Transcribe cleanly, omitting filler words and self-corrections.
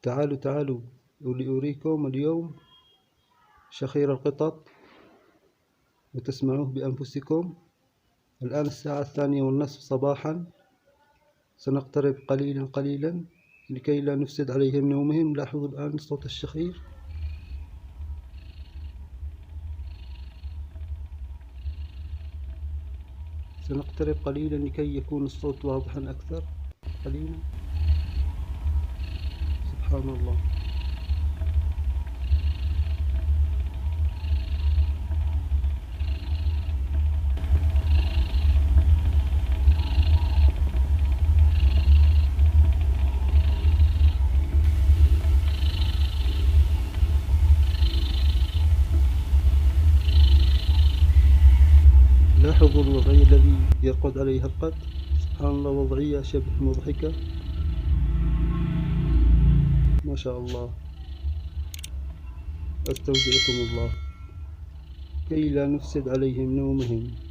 تعالوا تعالوا لأريكم اليوم شخير القطط وتسمعوه بأنفسكم. الآن الساعة 2:30 صباحا. سنقترب قليلا قليلا لكي لا نفسد عليهم نومهم. لاحظوا الآن صوت الشخير. سنقترب قليلا لكي يكون الصوت واضحا أكثر. قليلا. سبحان الله. لاحظوا الوضعية الذي يرقد عليها القط. سبحان الله، وضعية شبه مضحكة ما شاء الله. أستودعكم الله كي لا نفسد عليهم نومهم.